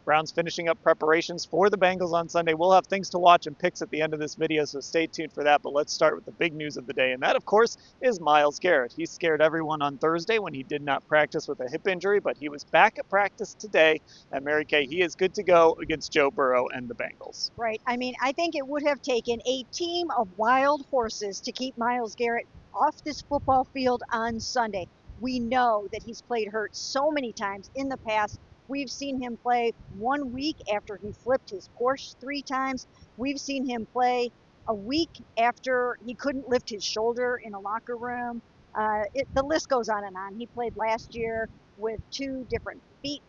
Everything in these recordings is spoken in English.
Browns finishing up preparations for the Bengals on Sunday. We'll have things to watch and picks at the end of this video, so stay tuned for that. But let's start with the big news of the day, and that, of course, is Myles Garrett. He scared everyone on Thursday when he did not practice with a hip injury, but he was back at practice today. And Mary Kay, he is good to go against Joe Burrow and the Bengals. Right. I mean, I think it would have taken a team of wild horses to keep Myles Garrett off this football field on Sunday. We know that he's played hurt so many times in the past. We've seen him play 1 week after he flipped his Porsche 3 times. We've seen him play a week after he couldn't lift his shoulder in a locker room. The list goes on and on. He played last year with 2 different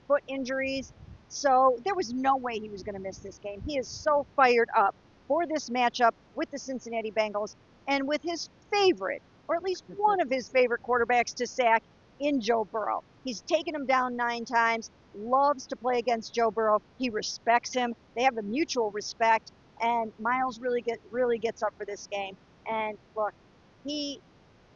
foot injuries. So there was no way he was going to miss this game. He is so fired up for this matchup with the Cincinnati Bengals and with his favorite, or at least one of his favorite quarterbacks to sack in Joe Burrow. He's taken him down 9 times, loves to play against Joe Burrow. He respects him. They have a mutual respect, and Myles really gets up for this game. And look, he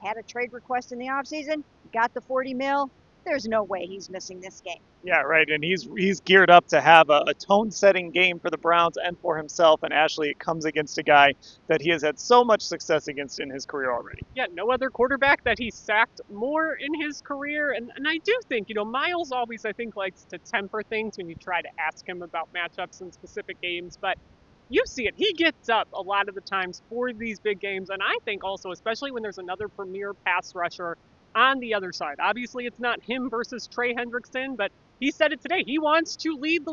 had a trade request in the offseason, got the $40 million. There's no way he's missing this game. Yeah, right. And he's geared up to have a tone-setting game for the Browns and for himself. And Ashley, it comes against a guy that he has had so much success against in his career already. Yeah, no other quarterback that he's sacked more in his career. And I do think, Myles always, I think, likes to temper things when you try to ask him about matchups in specific games. But you see it. He gets up a lot of the times for these big games. And I think also, especially when there's another premier pass rusher on the other side. Obviously, it's not him versus Trey Hendrickson, but he said it today. He wants to lead the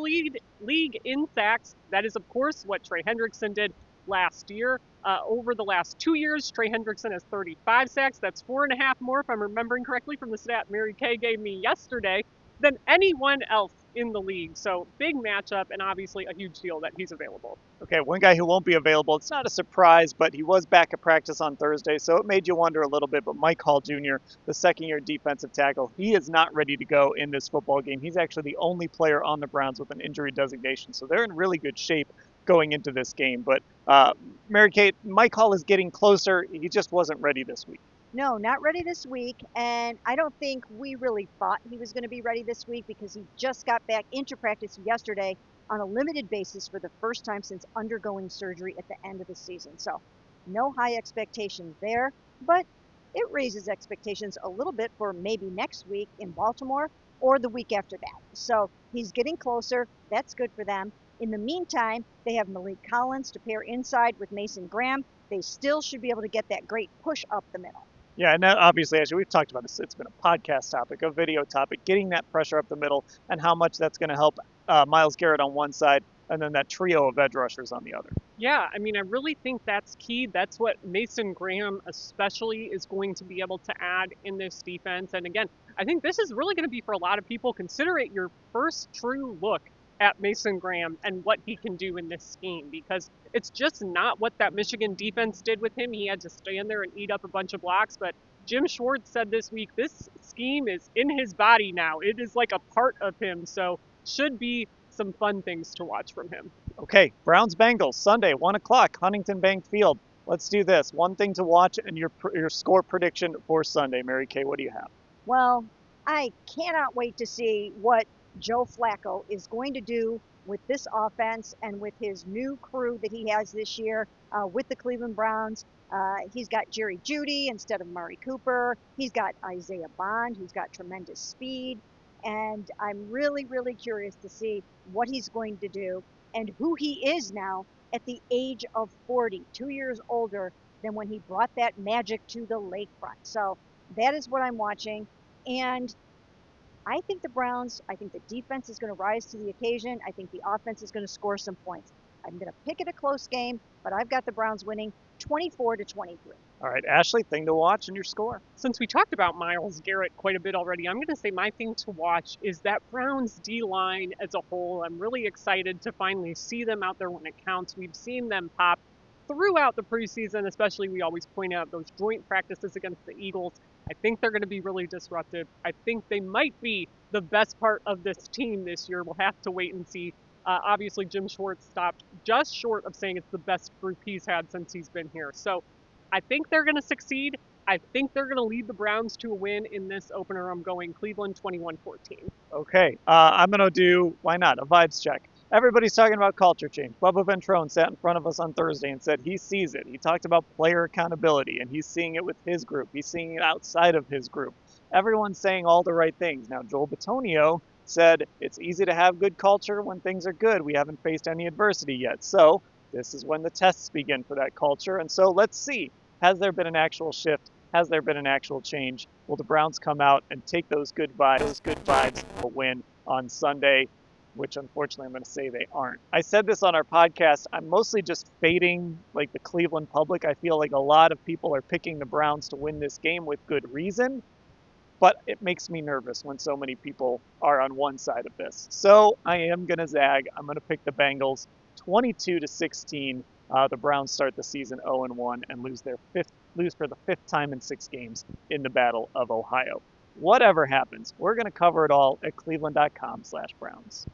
league in sacks. That is, of course, what Trey Hendrickson did last year. Over the last 2 years, Trey Hendrickson has 35 sacks. That's 4.5 more, if I'm remembering correctly, from the stat Mary Kay gave me yesterday, than anyone else in the league. So big matchup, and obviously a huge deal that he's available. Okay, one guy who won't be available, it's not a surprise, but he was back at practice on Thursday, so it made you wonder a little bit. But Mike Hall Jr., the second-year defensive tackle, he is not ready to go in this football game. He's actually the only player on the Browns with an injury designation, so they're in really good shape going into this game. But Mary Kate, Mike Hall is getting closer. He just wasn't ready this week. No, not ready this week, and I don't think we really thought he was going to be ready this week because he just got back into practice yesterday on a limited basis for the first time since undergoing surgery at the end of the season. So no high expectations there, but it raises expectations a little bit for maybe next week in Baltimore or the week after that. So he's getting closer. That's good for them. In the meantime, they have Malik Collins to pair inside with Mason Graham. They still should be able to get that great push up the middle. Yeah, and that obviously, as we've talked about this, it's been a podcast topic, a video topic, getting that pressure up the middle and how much that's going to help Myles Garrett on one side and then that trio of edge rushers on the other. Yeah, I mean, I really think that's key. That's what Mason Graham especially is going to be able to add in this defense. And again, I think this is really going to be, for a lot of people, consider it your first true look at Mason Graham and what he can do in this scheme, because it's just not what that Michigan defense did with him. He had to stand there and eat up a bunch of blocks, but Jim Schwartz said this week, this scheme is in his body now. It is like a part of him, so should be some fun things to watch from him. Okay, Browns-Bengals, Sunday, 1 o'clock, Huntington Bank Field. Let's do this. One thing to watch and your score prediction for Sunday. Mary Kay, what do you have? Well, I cannot wait to see what Joe Flacco is going to do with this offense and with his new crew that he has this year with the Cleveland Browns. He's got Jerry Jeudy instead of Murray Cooper. He's got Isaiah Bond, who's got tremendous speed. And I'm really, really curious to see what he's going to do and who he is now at the age of 40, 2 years older than when he brought that magic to the lakefront. So that is what I'm watching. And I think the defense is going to rise to the occasion. I think the offense is going to score some points. I'm going to pick it a close game, but I've got the Browns winning 24-23. All right, Ashley, thing to watch and your score. Since we talked about Myles Garrett quite a bit already, I'm going to say my thing to watch is that Browns D-line as a whole. I'm really excited to finally see them out there when it counts. We've seen them pop throughout the preseason, especially we always point out those joint practices against the Eagles. I think they're going to be really disruptive. I think they might be the best part of this team this year. We'll have to wait and see. Obviously, Jim Schwartz stopped just short of saying it's the best group he's had since he's been here. So I think they're going to succeed. I think they're going to lead the Browns to a win in this opener. I'm going Cleveland 21-14. Okay, I'm going to do, why not, a vibes check. Everybody's talking about culture change. Bubba Ventrone sat in front of us on Thursday and said he sees it. He talked about player accountability, and he's seeing it with his group. He's seeing it outside of his group. Everyone's saying all the right things. Now, Joel Bitonio said it's easy to have good culture when things are good. We haven't faced any adversity yet. So this is when the tests begin for that culture. And so let's see, has there been an actual shift? Has there been an actual change? Will the Browns come out and take those good vibes, a win on Sunday, which unfortunately I'm going to say they aren't. I said this on our podcast. I'm mostly just fading like the Cleveland public. I feel like a lot of people are picking the Browns to win this game with good reason, but it makes me nervous when so many people are on one side of this. So I am going to zag. I'm going to pick the Bengals 22-16. The Browns start the season 0-1 and lose for the fifth time in 6 games in the Battle of Ohio. Whatever happens, we're going to cover it all at cleveland.com/Browns.